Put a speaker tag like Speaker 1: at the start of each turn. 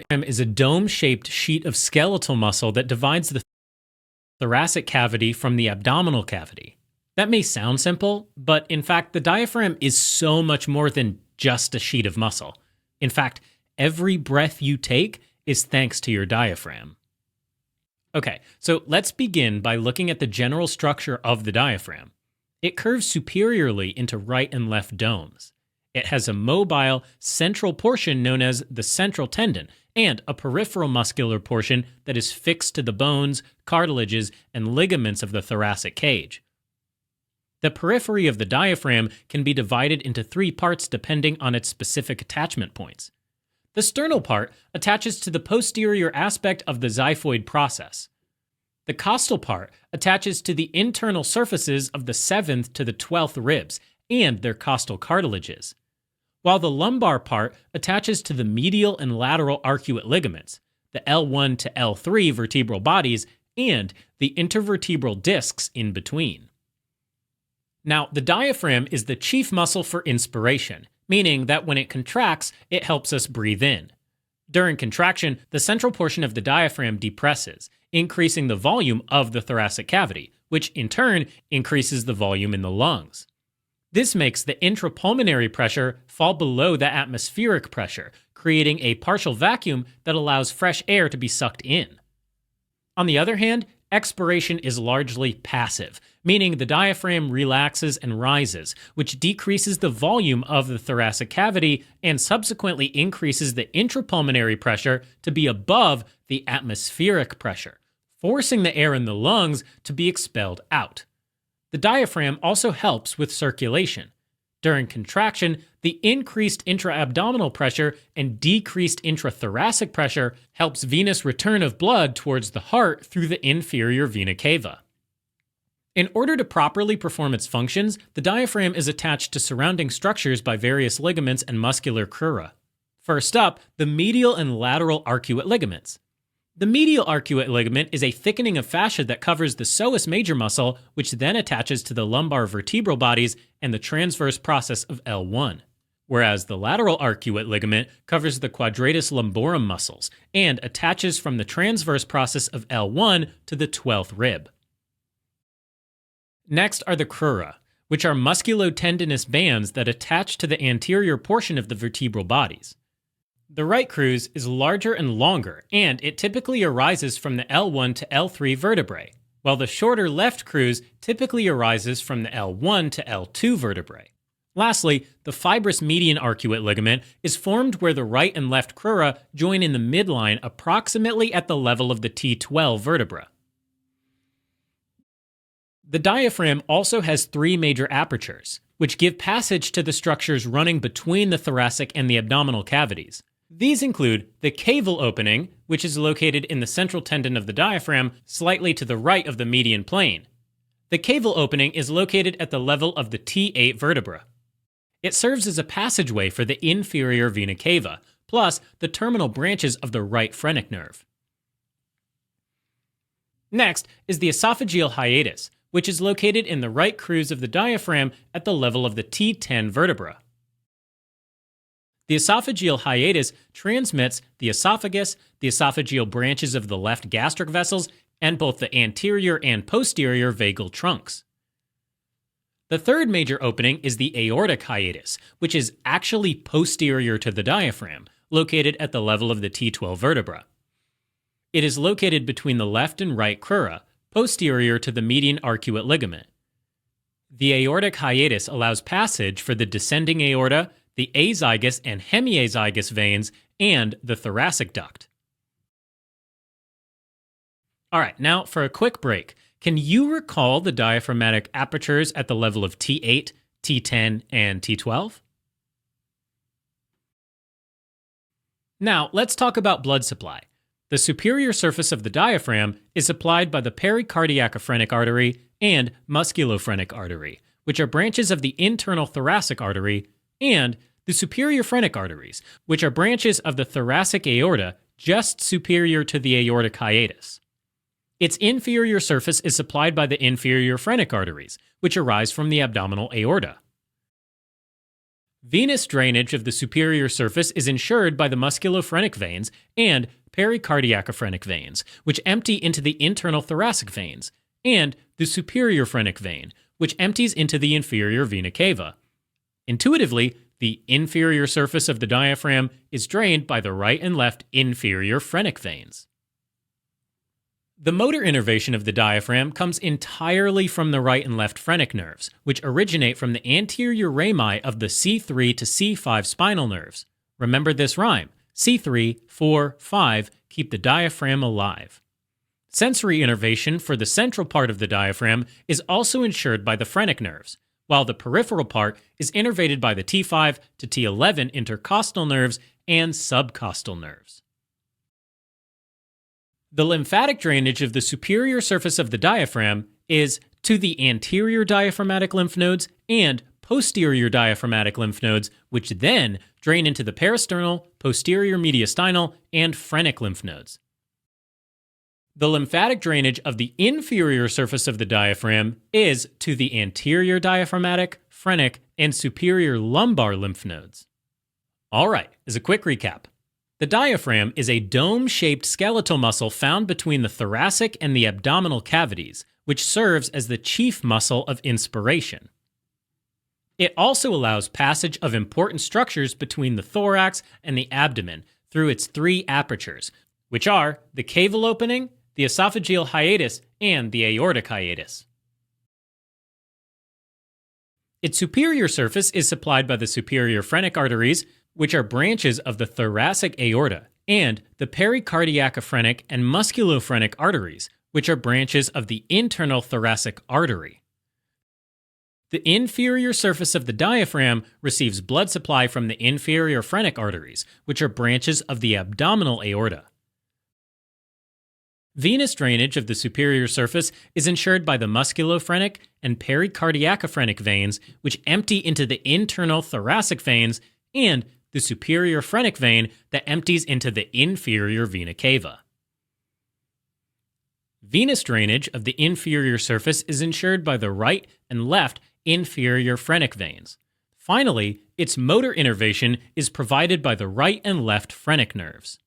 Speaker 1: diaphragm is a dome-shaped sheet of skeletal muscle that divides the thoracic cavity from the abdominal cavity. That may sound simple, but in fact, the diaphragm is so much more than just a sheet of muscle. In fact, every breath you take is thanks to your diaphragm. Okay, so let's begin by looking at the general structure of the diaphragm. It curves superiorly into right and left domes. It has a mobile central portion known as the central tendon and a peripheral muscular portion that is fixed to the bones, cartilages, and ligaments of the thoracic cage. The periphery of the diaphragm can be divided into three parts depending on its specific attachment points. The sternal part attaches to the posterior aspect of the xiphoid process. The costal part attaches to the internal surfaces of the 7th to the 12th ribs and their costal cartilages, while the lumbar part attaches to the medial and lateral arcuate ligaments, the L1 to L3 vertebral bodies, and the intervertebral discs in between. Now, the diaphragm is the chief muscle for inspiration, meaning that when it contracts, it helps us breathe in. During contraction, the central portion of the diaphragm depresses, increasing the volume of the thoracic cavity, which in turn increases the volume in the lungs. This makes the intrapulmonary pressure fall below the atmospheric pressure, creating a partial vacuum that allows fresh air to be sucked in. On the other hand, expiration is largely passive, meaning the diaphragm relaxes and rises, which decreases the volume of the thoracic cavity and subsequently increases the intrapulmonary pressure to be above the atmospheric pressure, forcing the air in the lungs to be expelled out. The diaphragm also helps with circulation. During contraction, the increased intra-abdominal pressure and decreased intrathoracic pressure helps venous return of blood towards the heart through the inferior vena cava. In order to properly perform its functions, the diaphragm is attached to surrounding structures by various ligaments and muscular crura. First up, the medial and lateral arcuate ligaments. The medial arcuate ligament is a thickening of fascia that covers the psoas major muscle, which then attaches to the lumbar vertebral bodies and the transverse process of L1, whereas the lateral arcuate ligament covers the quadratus lumborum muscles and attaches from the transverse process of L1 to the 12th rib. Next are the crura, which are musculotendinous bands that attach to the anterior portion of the vertebral bodies. The right crus is larger and longer, and it typically arises from the L1 to L3 vertebrae, while the shorter left crus typically arises from the L1 to L2 vertebrae. Lastly, the fibrous median arcuate ligament is formed where the right and left crura join in the midline approximately at the level of the T12 vertebra. The diaphragm also has three major apertures, which give passage to the structures running between the thoracic and the abdominal cavities. These include the caval opening, which is located in the central tendon of the diaphragm, slightly to the right of the median plane. The caval opening is located at the level of the T8 vertebra. It serves as a passageway for the inferior vena cava, plus the terminal branches of the right phrenic nerve. Next is the esophageal hiatus, which is located in the right crus of the diaphragm at the level of the T10 vertebra. The esophageal hiatus transmits the esophagus, the esophageal branches of the left gastric vessels, and both the anterior and posterior vagal trunks. The third major opening is the aortic hiatus, which is actually posterior to the diaphragm, located at the level of the T12 vertebra. It is located between the left and right crura, posterior to the median arcuate ligament. The aortic hiatus allows passage for the descending aorta, the azygous and hemiazygous veins, and the thoracic duct. All right, now for a quick break. Can you recall the diaphragmatic apertures at the level of T8, T10, and T12? Now, let's talk about blood supply. The superior surface of the diaphragm is supplied by the pericardiac phrenic artery and musculophrenic artery, which are branches of the internal thoracic artery, and the superior phrenic arteries, which are branches of the thoracic aorta just superior to the aortic hiatus. Its inferior surface is supplied by the inferior phrenic arteries, which arise from the abdominal aorta. Venous drainage of the superior surface is ensured by the musculophrenic veins and pericardiacophrenic veins, which empty into the internal thoracic veins, and the superior phrenic vein, which empties into the inferior vena cava. Intuitively, the inferior surface of the diaphragm is drained by the right and left inferior phrenic veins. The motor innervation of the diaphragm comes entirely from the right and left phrenic nerves, which originate from the anterior rami of the C3 to C5 spinal nerves. Remember this rhyme: C3, 4, 5 keep the diaphragm alive. Sensory innervation for the central part of the diaphragm is also ensured by the phrenic nerves, while the peripheral part is innervated by the T5 to T11 intercostal nerves and subcostal nerves. The lymphatic drainage of the superior surface of the diaphragm is to the anterior diaphragmatic lymph nodes and posterior diaphragmatic lymph nodes, which then drain into the peristernal, posterior mediastinal, and phrenic lymph nodes. The lymphatic drainage of the inferior surface of the diaphragm is to the anterior diaphragmatic, phrenic, and superior lumbar lymph nodes. Alright, as a quick recap, the diaphragm is a dome-shaped skeletal muscle found between the thoracic and the abdominal cavities, which serves as the chief muscle of inspiration. It also allows passage of important structures between the thorax and the abdomen through its three apertures, which are the caval opening, the esophageal hiatus, and the aortic hiatus. Its superior surface is supplied by the superior phrenic arteries, which are branches of the thoracic aorta, and the pericardiacophrenic and musculophrenic arteries, which are branches of the internal thoracic artery. The inferior surface of the diaphragm receives blood supply from the inferior phrenic arteries, which are branches of the abdominal aorta. Venous drainage of the superior surface is ensured by the musculophrenic and pericardiacophrenic veins, which empty into the internal thoracic veins, and the superior phrenic vein that empties into the inferior vena cava. Venous drainage of the inferior surface is ensured by the right and left inferior phrenic veins. Finally, its motor innervation is provided by the right and left phrenic nerves.